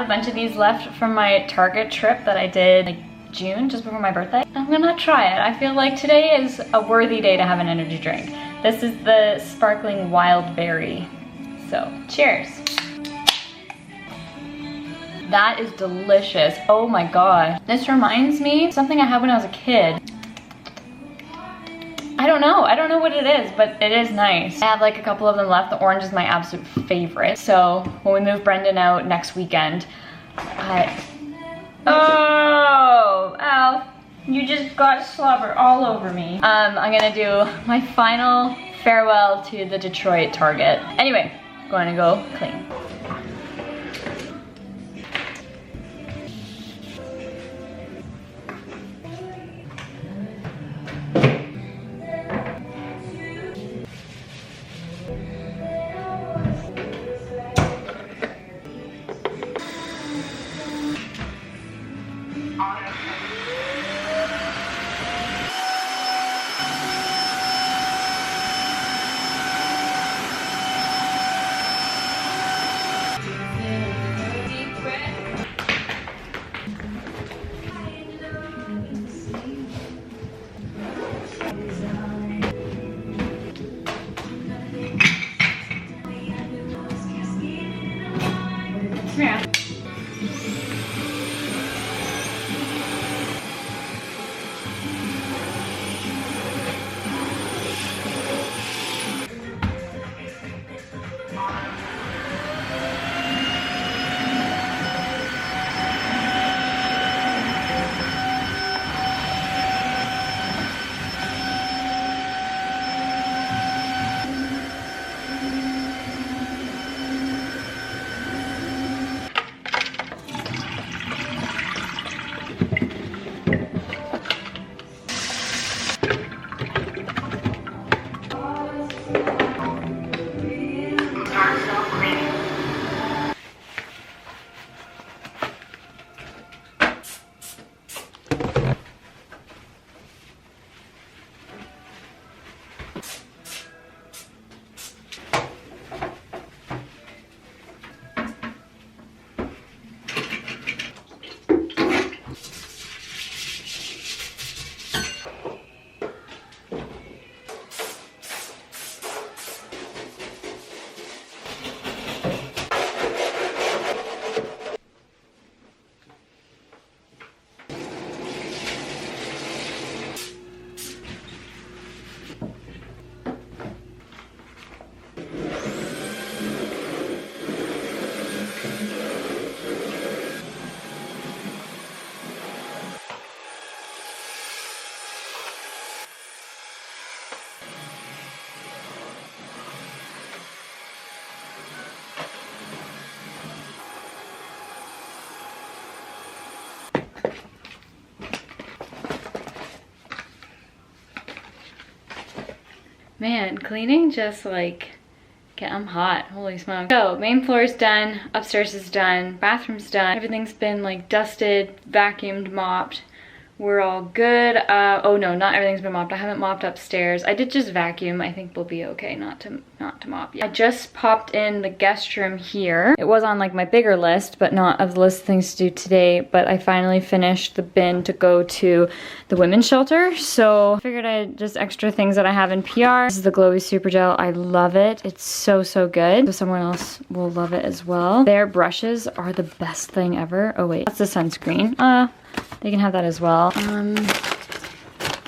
have a bunch of these left from my Target trip that I did like June, just before my birthday. I'm gonna try it. I feel like today is a worthy day to have an energy drink. This is the sparkling wild berry. So, cheers. That is delicious. Oh my god. This reminds me of something I had when I was a kid. I don't know what it is, but it is nice. I have like a couple of them left. The orange is my absolute favorite. So when we move Brendan out next weekend, oh, Al, you just got slobber all over me. I'm gonna do my final farewell to the Detroit Target. Anyway, going to go clean. Yeah. Man, cleaning just like, I'm hot, holy smoke. So, main floor is done, upstairs is done, bathroom's done. Everything's been like dusted, vacuumed, mopped. We're all good. Oh no, not everything's been mopped. I haven't mopped upstairs. I did just vacuum. I think we'll be okay not to mop yet. I just popped in the guest room here. It was on like my bigger list, but not of the list of things to do today. But I finally finished the bin to go to the women's shelter. So I figured I'd just extra things that I have in PR. This is the Glowy Super Gel. I love it. It's so, so good. So someone else will love it as well. Their brushes are the best thing ever. Oh wait, that's the sunscreen. They can have that as well.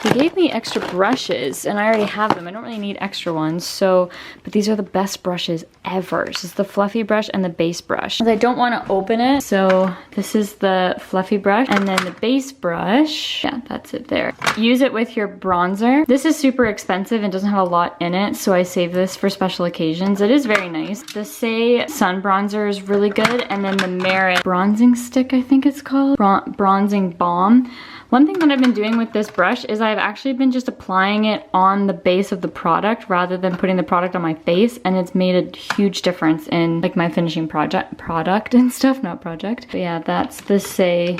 They gave me extra brushes and I already have them. I don't really need extra ones. So, but these are the best brushes ever. This is the fluffy brush and the base brush. I don't want to open it. So this is the fluffy brush and then the base brush. Yeah, that's it there. Use it with your bronzer. This is super expensive and doesn't have a lot in it. So I save this for special occasions. It is very nice. The Say Sun Bronzer is really good. And then the Merit Bronzing Stick, I think it's called. Bronzing Balm. One thing that I've been doing with this brush is I've actually been just applying it on the base of the product rather than putting the product on my face, and it's made a huge difference in like my finishing product and stuff, not project. But yeah, that's the Say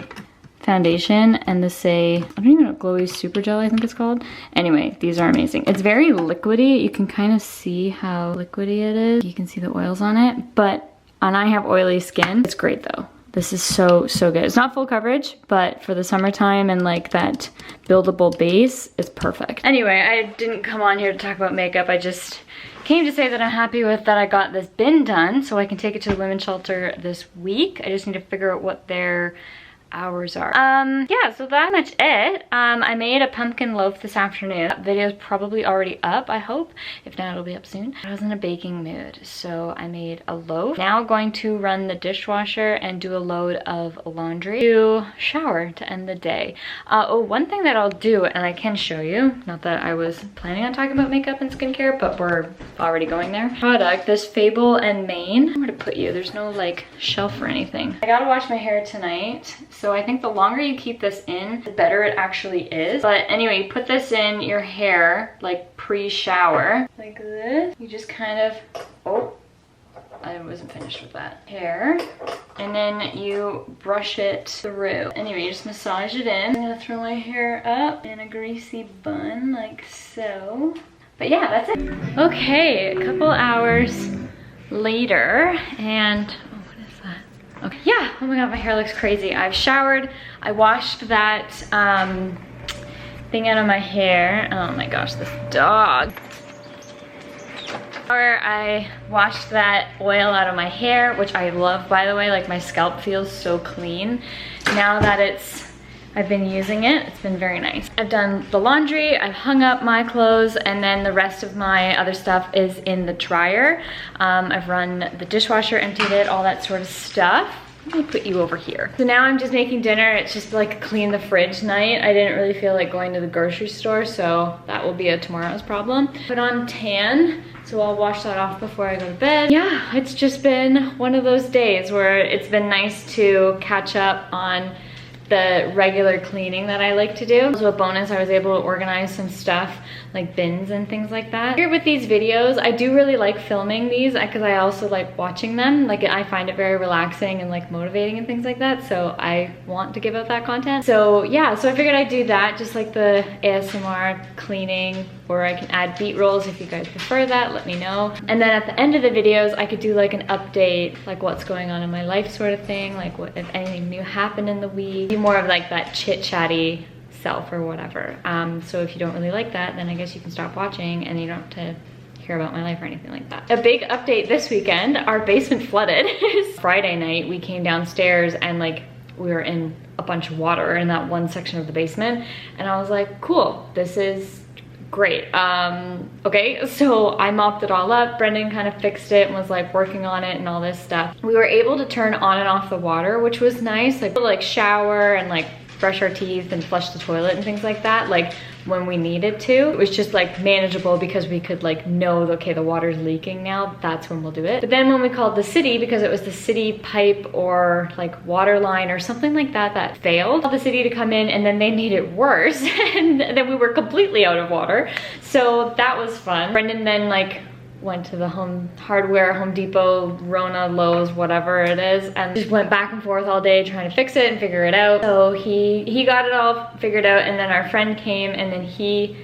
foundation and the Say, I don't even know, Glowy Super Gel I think it's called. Anyway, these are amazing. It's very liquidy. You can kind of see how liquidy it is. You can see the oils on it, and I have oily skin. It's great though. This is so, so good. It's not full coverage, but for the summertime and like that buildable base, it's perfect. Anyway, I didn't come on here to talk about makeup. I just came to say that I'm happy with that I got this bin done so I can take it to the women's shelter this week. I just need to figure out what their hours are. Yeah, so that's much it. I made a pumpkin loaf this afternoon. That video is probably already up, I hope. If not, it'll be up soon. I was in a baking mood, so I made a loaf. Now I'm going to run the dishwasher and do a load of laundry to shower to end the day. Oh, one thing that I'll do, and I can show you, not that I was planning on talking about makeup and skincare, but we're already going there. Product, this Fable and Mane. Where to put you? There's no like shelf or anything. I gotta wash my hair tonight. So I think the longer you keep this in, the better it actually is. But anyway, you put this in your hair, like pre-shower, like this. You just kind of, oh, I wasn't finished with that. Hair, and then you brush it through. Anyway, you just massage it in. I'm gonna throw my hair up in a greasy bun, like so. But yeah, that's it. Okay, a couple hours later, and okay, yeah, oh my god, my hair looks crazy. I've showered, I washed that thing out of my hair. Oh my gosh, this dog. I washed that oil out of my hair, which I love, by the way. Like, my scalp feels so clean now that I've been using it. It's been very nice. I've done the laundry, I've hung up my clothes, and then the rest of my other stuff is in the dryer. I've run the dishwasher, emptied it, all that sort of stuff. Let me put you over here. So now I'm just making dinner. It's just like clean the fridge night. I didn't really feel like going to the grocery store, so that will be a tomorrow's problem. Put on tan, so I'll wash that off before I go to bed. Yeah, it's just been one of those days where it's been nice to catch up on the regular cleaning that I like to do. Also a bonus, I was able to organize some stuff like bins and things like that. Here with these videos, I do really like filming these because I also like watching them. Like, I find it very relaxing and like motivating and things like that, so I want to give out that content. So yeah, so I figured I'd do that, just like the ASMR cleaning, or I can add beat rolls if you guys prefer that, let me know. And then at the end of the videos, I could do like an update, like what's going on in my life sort of thing, like what, if anything new happened in the week. Be more of like that chit-chatty self or whatever. So if you don't really like that, then I guess you can stop watching and you don't have to hear about my life or anything like that. A big update this weekend, our basement flooded. Friday night, we came downstairs and like we were in a bunch of water in that one section of the basement. And I was like, cool, this is great. Okay, so I mopped it all up. Brendan kind of fixed it and was like working on it and all this stuff. We were able to turn on and off the water, which was nice. Like shower and like brush our teeth and flush the toilet and things like that, like when we needed to. It was just like manageable because we could like know, okay, the water's leaking now, that's when we'll do it. But then when we called the city, because it was the city pipe or like water line or something like that that failed, called the city to come in, and then they made it worse and then we were completely out of water. So that was fun. Brendan then like went to the Home Depot, Rona, Lowe's, whatever it is, and just went back and forth all day trying to fix it and figure it out. So he got it all figured out, and then our friend came and then he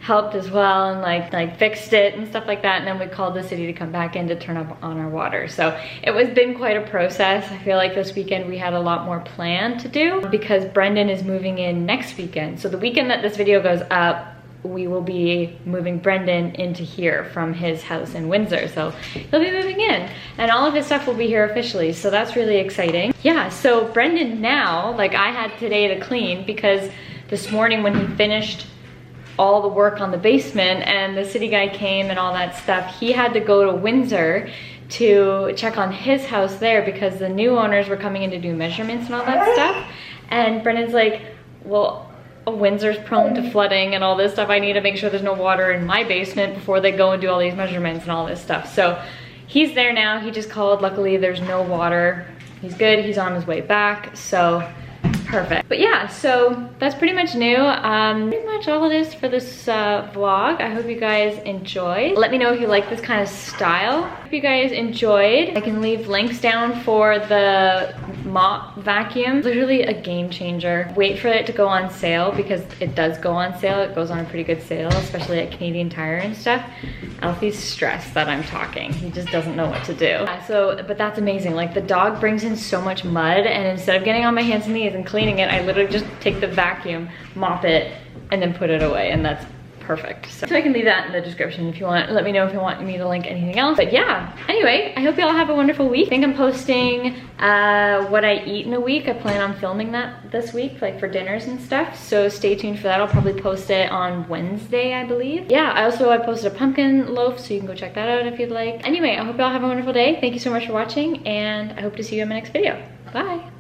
helped as well and like fixed it and stuff like that, and then we called the city to come back in to turn up on our water. So it was been quite a process. I feel like this weekend we had a lot more planned to do because Brendan is moving in next weekend. So the weekend that this video goes up, we will be moving Brendan into here from his house in Windsor. So he'll be moving in and all of his stuff will be here officially. So that's really exciting. Yeah, so Brendan now, like I had today to clean because this morning when he finished all the work on the basement and the city guy came and all that stuff, he had to go to Windsor to check on his house there because the new owners were coming in to do measurements and all that stuff. And Brendan's like, well, Windsor's prone to flooding and all this stuff. I need to make sure there's no water in my basement before they go and do all these measurements and all this stuff. So he's there now. He just called. Luckily, there's no water. He's good. He's on his way back. So perfect. But yeah, so that's pretty much new. Pretty much all it is for this vlog. I hope you guys enjoyed. Let me know if you like this kind of style. If you guys enjoyed, I can leave links down for mop vacuum. Literally a game changer. Wait for it to go on sale because it does go on sale. It goes on a pretty good sale, especially at Canadian Tire and stuff. Alfie's stressed that I'm talking. He just doesn't know what to do. But that's amazing. Like the dog brings in so much mud, and instead of getting on my hands and knees and cleaning it, I literally just take the vacuum, mop it, and then put it away, and that's perfect. So I can leave that in the description if you want. Let me know if you want me to link anything else. But yeah, anyway, I hope you all have a wonderful week. I think I'm posting what I eat in a week. I plan on filming that this week, like for dinners and stuff. So stay tuned for that. I'll probably post it on Wednesday, I believe. Yeah, I posted a pumpkin loaf, so you can go check that out if you'd like. Anyway, I hope you all have a wonderful day. Thank you so much for watching, and I hope to see you in my next video. Bye.